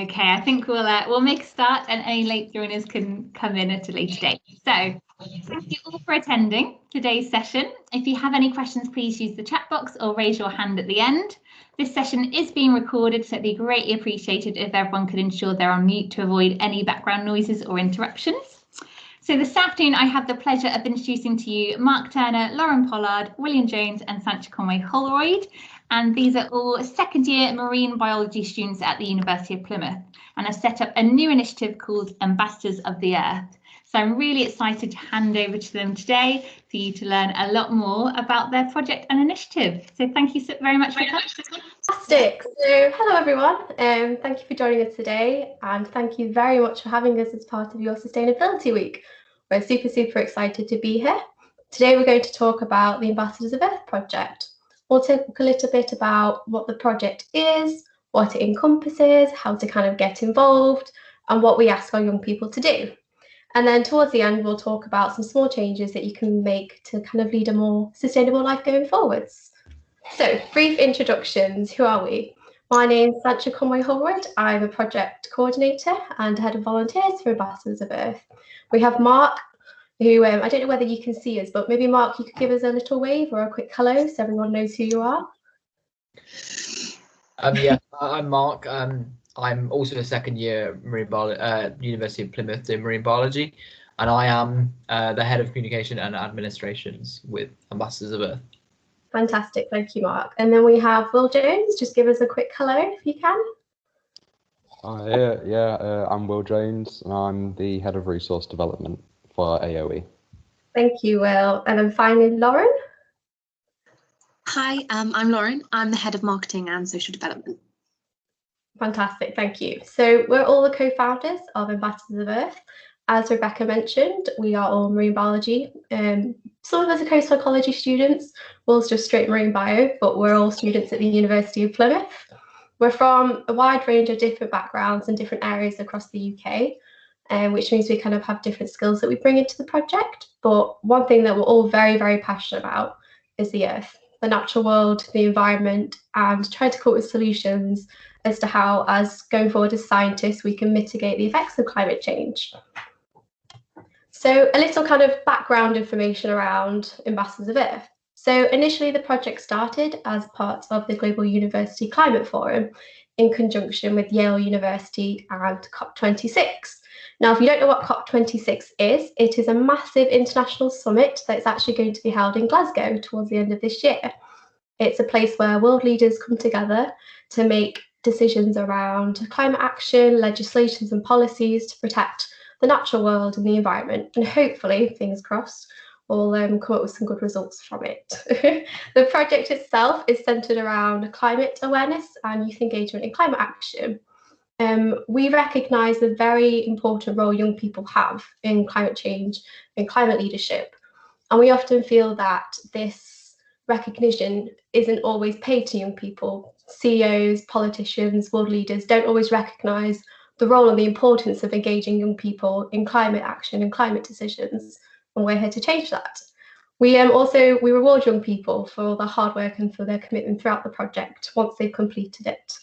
Okay, I think we'll make a start and any late joiners can come in at a later date. So thank you all for attending today's session. If you have any questions, please use the chat box or raise your hand at the end. This session is being recorded, so it'd be greatly appreciated if everyone could ensure they're on mute to avoid any background noises or interruptions. So this afternoon, I have the pleasure of introducing to you Mark Turner, Lauren Pollard, William Jones and Sancha Conway Holroyd. And these are all second year marine biology students at the University of Plymouth and have set up a new initiative called Ambassadors of the Earth. So I'm really excited to hand over to them today for you to learn a lot more about their project and initiative. So thank you so very much for coming. Fantastic. So hello everyone, thank you for joining us today and thank you very much for having us as part of your Sustainability Week. We're super excited to be here. Today we're going to talk about the Ambassadors of Earth project. We'll talk a little bit about what the project is, what it encompasses, how to kind of get involved, and what we ask our young people to do. And then towards the end, we'll talk about some small changes that you can make to kind of lead a more sustainable life going forwards. So, brief introductions. Who are we? My name's Sancha Conway Holroyd. I'm a project coordinator and head of volunteers for Ambassadors of Earth. We have Mark, who I don't know whether you can see us, but maybe Mark, you could give us a little wave or a quick hello so everyone knows who you are. Yeah, I'm Mark. I'm also a second year marine University of Plymouth in marine biology, and I am the head of communication and administrations with Ambassadors of Earth. Fantastic, thank you, Mark. And then we have Will Jones. Just give us a quick hello if you can. I'm Will Jones, and I'm the head of resource development for AOE. Thank you, Will. And then finally, Lauren. Hi, I'm Lauren. I'm the head of marketing and social development. Fantastic, thank you. So we're all the co-founders of Ambassadors of Earth. As Rebecca mentioned, we are all marine biology. Some of us are coastal ecology students, Will's just straight marine bio, but we're all students at the University of Plymouth. We're from a wide range of different backgrounds and different areas across the UK, which means we kind of have different skills that we bring into the project. But one thing that we're all very passionate about is the Earth, the natural world, the environment, and try to come up with solutions as to how, as going forward as scientists, we can mitigate the effects of climate change. So a little kind of background information around Ambassadors of Earth. So initially the project started as part of the Global University Climate Forum in conjunction with Yale University and COP26. Now, if you don't know what COP26 is, it is a massive international summit that's actually going to be held in Glasgow towards the end of this year. It's a place where world leaders come together to make decisions around climate action, legislations and policies to protect the natural world and the environment. And hopefully, fingers crossed, we'll come up with some good results from it. The project itself is centred around climate awareness and youth engagement in climate action. We recognise the very important role young people have in climate change and climate leadership. And we often feel that this recognition isn't always paid to young people. CEOs, politicians, world leaders don't always recognise the role and the importance of engaging young people in climate action and climate decisions. And we're here to change that. We reward young people for all their hard work and for their commitment throughout the project once they've completed it.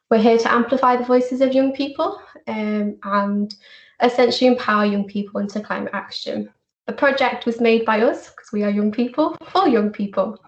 We're here to amplify the voices of young people and essentially empower young people into climate action. The project was made by us, because we are young people, for young people.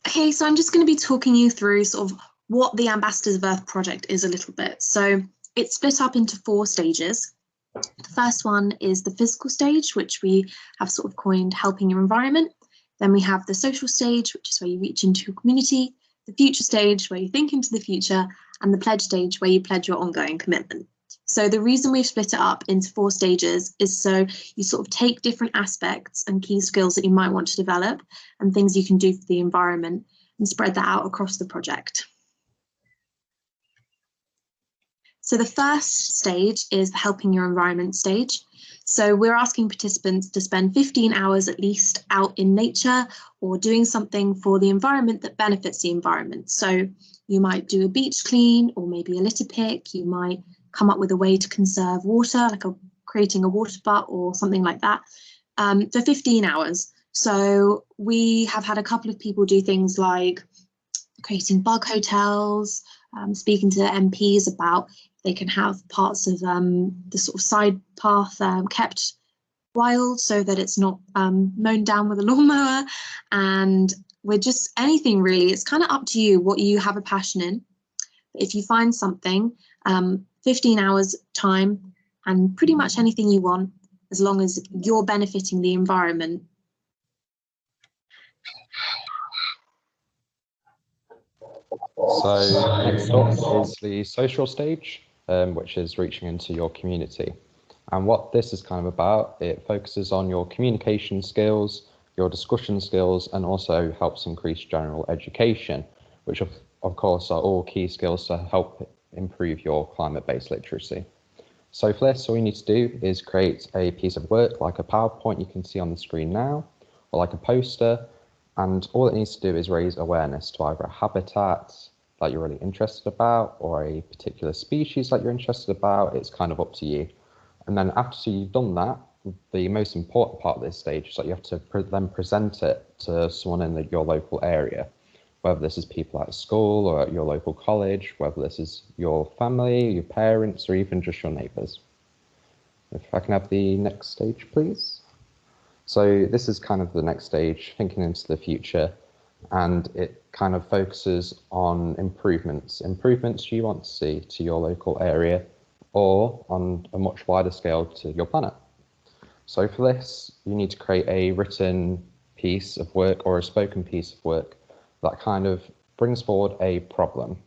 Okay, so I'm just going to be talking you through sort of what the Ambassadors of Earth project is a little bit. So it's split up into 4 stages. The first one is the physical stage, which we have sort of coined helping your environment. Then we have the social stage, which is where you reach into your community, the future stage, where you think into the future, and the pledge stage, where you pledge your ongoing commitment. So the reason we've split it up into 4 stages is so you sort of take different aspects and key skills that you might want to develop and things you can do for the environment and spread that out across the project. So the first stage is the helping your environment stage. So we're asking participants to spend 15 hours at least out in nature or doing something for the environment that benefits the environment. So you might do a beach clean or maybe a litter pick. You might come up with a way to conserve water, like creating a water butt or something like that, for 15 hours. So we have had a couple of people do things like creating bug hotels, speaking to MPs about if they can have parts of the sort of side path kept wild so that it's not mown down with a lawnmower, and with just anything really. It's kind of up to you what you have a passion in. If you find something, 15 hours time and pretty much anything you want, as long as you're benefiting the environment. So next up is the social stage, which is reaching into your community. And what this is kind of about, it focuses on your communication skills, your discussion skills, and also helps increase general education, which of course are all key skills to help improve your climate-based literacy. So for this, all you need to do is create a piece of work like a PowerPoint you can see on the screen now, or like a poster, and all it needs to do is raise awareness to either a habitat that you're really interested about or a particular species that you're interested about. It's kind of up to you. And then after you've done that, the most important part of this stage is that you have to then present it to someone in your local area, whether this is people at school or at your local college, whether this is your family, your parents, or even just your neighbours. If I can have the next stage, please. So this is kind of the next stage, thinking into the future, and it kind of focuses on improvements you want to see to your local area, or on a much wider scale to your planet. So for this, you need to create a written piece of work or a spoken piece of work that kind of brings forward a problem.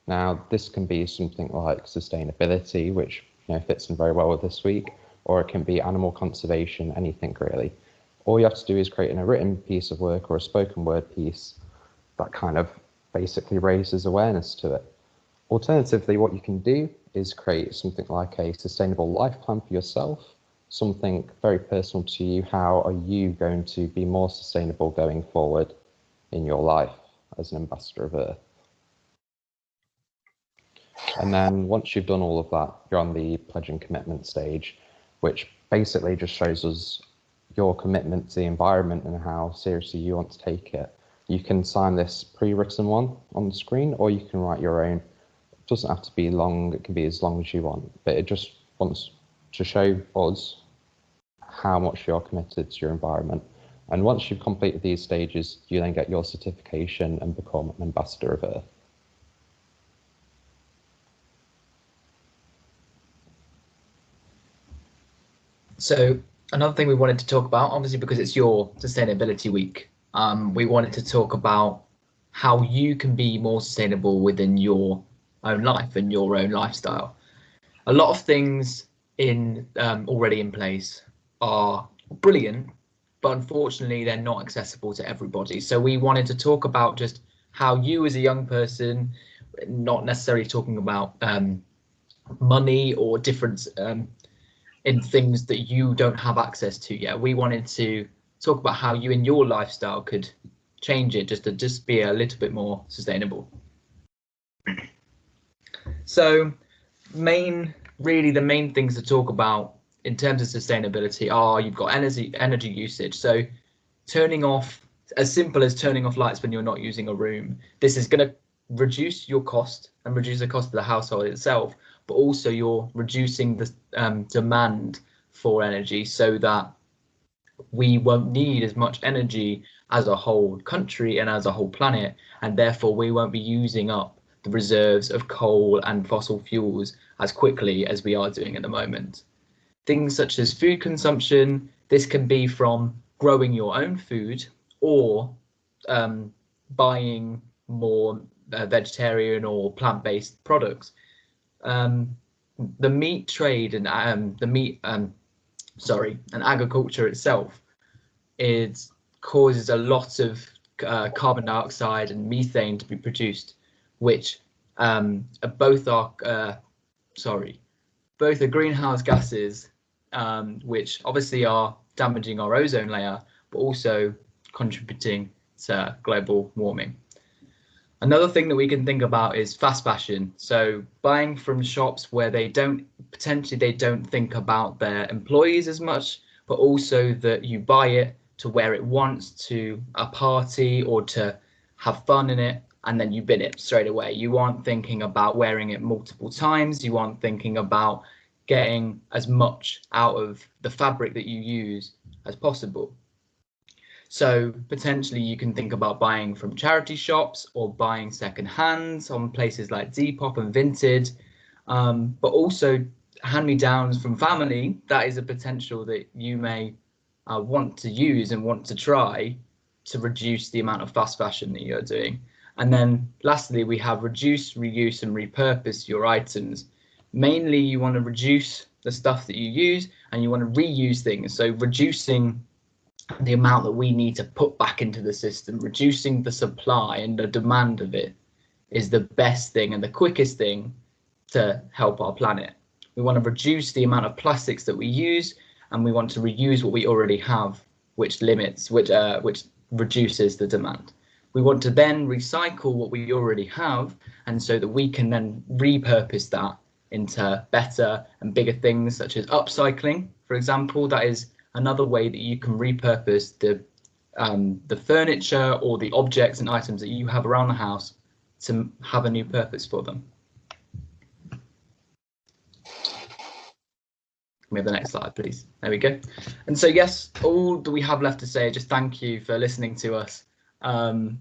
Now, this can be something like sustainability, which fits in very well with this week, or it can be animal conservation, anything really. All you have to do is create a written piece of work or a spoken word piece that kind of basically raises awareness to it. Alternatively, what you can do is create something like a sustainable life plan for yourself, something very personal to you. How are you going to be more sustainable going forward in your life as an ambassador of Earth? And then once you've done all of that, you're on the pledge and commitment stage, which basically just shows us your commitment to the environment and how seriously you want to take it. You can sign this pre-written one on the screen, or you can write your own. It doesn't have to be long, it can be as long as you want, but it just wants to show us how much you're committed to your environment. And once you've completed these stages, you then get your certification and become an ambassador of Earth. So another thing we wanted to talk about, obviously because it's your sustainability week, we wanted to talk about how you can be more sustainable within your own life and your own lifestyle. A lot of things already in place are brilliant, but unfortunately they're not accessible to everybody. So we wanted to talk about just how you as a young person, not necessarily talking about money or difference in things that you don't have access to yet. We wanted to talk about how you in your lifestyle could change it just to be a little bit more sustainable. So the main things to talk about in terms of sustainability are, you've got energy usage. So turning off, as simple as turning off lights when you're not using a room. This is going to reduce your cost and reduce the cost of the household itself, but also you're reducing the demand for energy, so that we won't need as much energy as a whole country and as a whole planet, and therefore we won't be using up the reserves of coal and fossil fuels as quickly as we are doing at the moment. Things such as food consumption, this can be from growing your own food or buying more vegetarian or plant-based products. The meat trade and agriculture itself causes a lot of carbon dioxide and methane to be produced, which both are greenhouse gases, which obviously are damaging our ozone layer, but also contributing to global warming. Another thing that we can think about is fast fashion. So buying from shops where they don't think about their employees as much, but also that you buy it to wear it once to a party or to have fun in it, and then you bin it straight away. You aren't thinking about wearing it multiple times. You aren't thinking about getting as much out of the fabric that you use as possible. So potentially you can think about buying from charity shops or buying second hands on places like Depop and Vinted, but also hand-me-downs from family. That is a potential that you may want to use and want to try to reduce the amount of fast fashion that you're doing. And then lastly, we have reduce, reuse and repurpose your items. Mainly you want to reduce the stuff that you use and you want to reuse things. So reducing the amount that we need to put back into the system, reducing the supply and the demand of it is the best thing and the quickest thing to help our planet. We want to reduce the amount of plastics that we use, and we want to reuse what we already have, which reduces the demand. We want to then recycle what we already have, and so that we can then repurpose that into better and bigger things, such as upcycling, for example. That is another way that you can repurpose the furniture or the objects and items that you have around the house to have a new purpose for them. Can we have the next slide, please? There we go. And so, yes, all that we have left to say, just thank you for listening to us and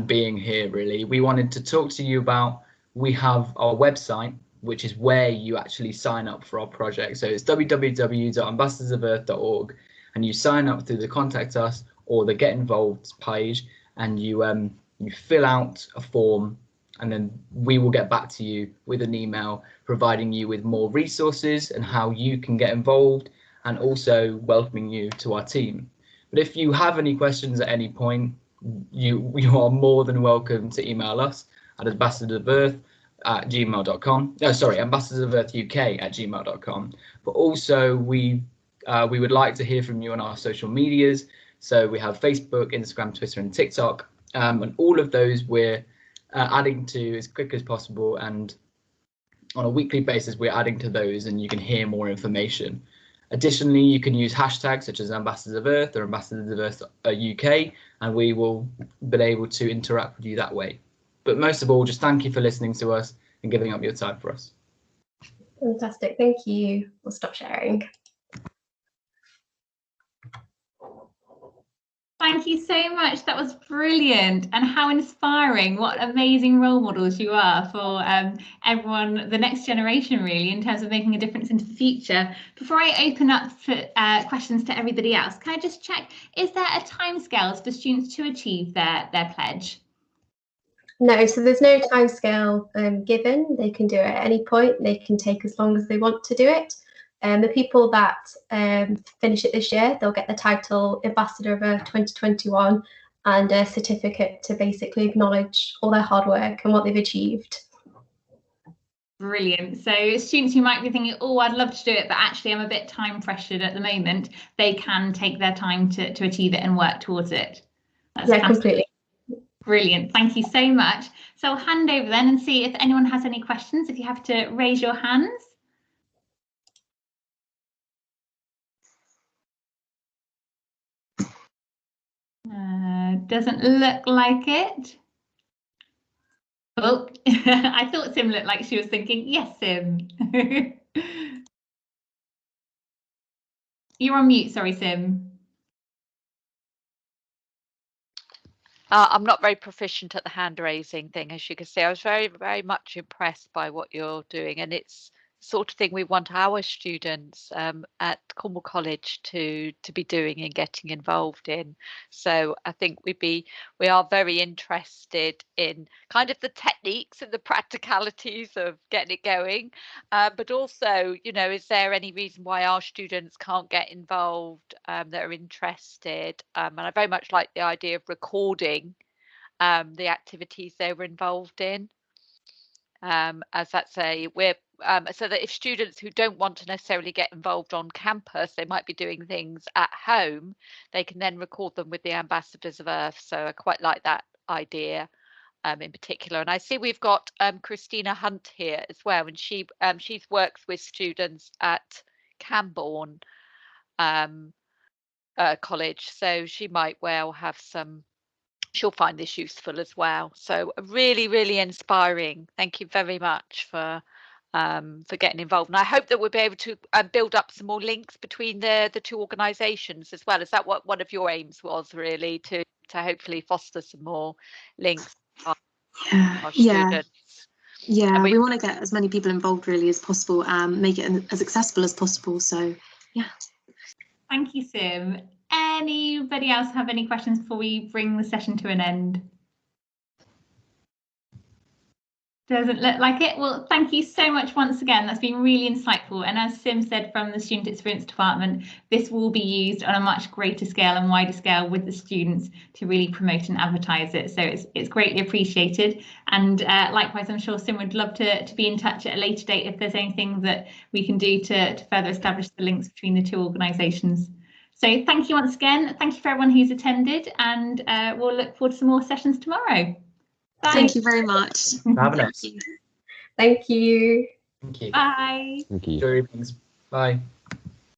being here, really. We wanted to talk to you about, we have our website, which is where you actually sign up for our project. So it's www.ambassadorsofearth.org, and you sign up through the Contact Us or the Get Involved page, and you fill out a form, and then we will get back to you with an email providing you with more resources and how you can get involved, and also welcoming you to our team. But if you have any questions at any point, you are more than welcome to email us at ambassadorsofearth@gmail.com. No, sorry, ambassadorsofearthuk@gmail.com. But also we would like to hear from you on our social medias. So we have Facebook, Instagram, Twitter, and TikTok, and all of those we're adding to as quick as possible, and on a weekly basis we're adding to those, and you can hear more information. Additionally, you can use hashtags such as Ambassadors of Earth or Ambassadors of Earth UK, and we will be able to interact with you that way. But most of all, just thank you for listening to us and giving up your time for us. Fantastic, thank you. We'll stop sharing. Thank you so much. That was brilliant, and how inspiring. What amazing role models you are for everyone, the next generation, really, in terms of making a difference into the future. Before I open up for questions to everybody else, can I just check, is there a timescale for students to achieve their pledge? No, so there's no timescale given. They can do it at any point. They can take as long as they want to do it. The people that finish it this year, they'll get the title Ambassador of Earth 2021 and a certificate to basically acknowledge all their hard work and what they've achieved. Brilliant. So students who might be thinking, oh, I'd love to do it, but actually I'm a bit time pressured at the moment, they can take their time to achieve it and work towards it. That's yeah, completely. Brilliant. Thank you so much. So I'll hand over then and see if anyone has any questions. If you have to raise your hands. Doesn't look like it. Oh, I thought Sim looked like she was thinking, yes, Sim. You're on mute, sorry, Sim. I'm not very proficient at the hand raising thing, as you can see. I was very, very much impressed by what you're doing, and it's the sort of thing we want our students at Cornwall College to be doing and getting involved in. So I think we are very interested in kind of the techniques and the practicalities of getting it going, but also, you know, is there any reason why our students can't get involved that are interested? And I very much like the idea of recording the activities they were involved in, as that's so that if students who don't want to necessarily get involved on campus, they might be doing things at home, they can then record them with the Ambassadors of Earth. So I quite like that idea in particular. And I see we've got Christina Hunt here as well, and she works with students at Camborne College, so she might well have some she'll find this useful as well. So really, really inspiring. Thank you very much for getting involved. And I hope that we'll be able to build up some more links between the two organisations as well. Is that what one of your aims was, really, to hopefully foster some more links for our students? Yeah, we want to get as many people involved really as possible and make it as accessible as possible. So yeah. Thank you, Sim. Anybody else have any questions before we bring the session to an end? Doesn't look like it. Well, thank you so much once again. That's been really insightful. And as Sim said from the Student Experience Department, this will be used on a much greater scale and wider scale with the students to really promote and advertise it. So it's greatly appreciated. And likewise, I'm sure Sim would love to be in touch at a later date if there's anything that we can do to further establish the links between the two organisations. So thank you once again. Thank you for everyone who's attended, and we'll look forward to some more sessions tomorrow. Bye. Thank you very much. Have a nice. Thank you. Thank you. Bye. Thank you. Enjoy your evenings. Bye.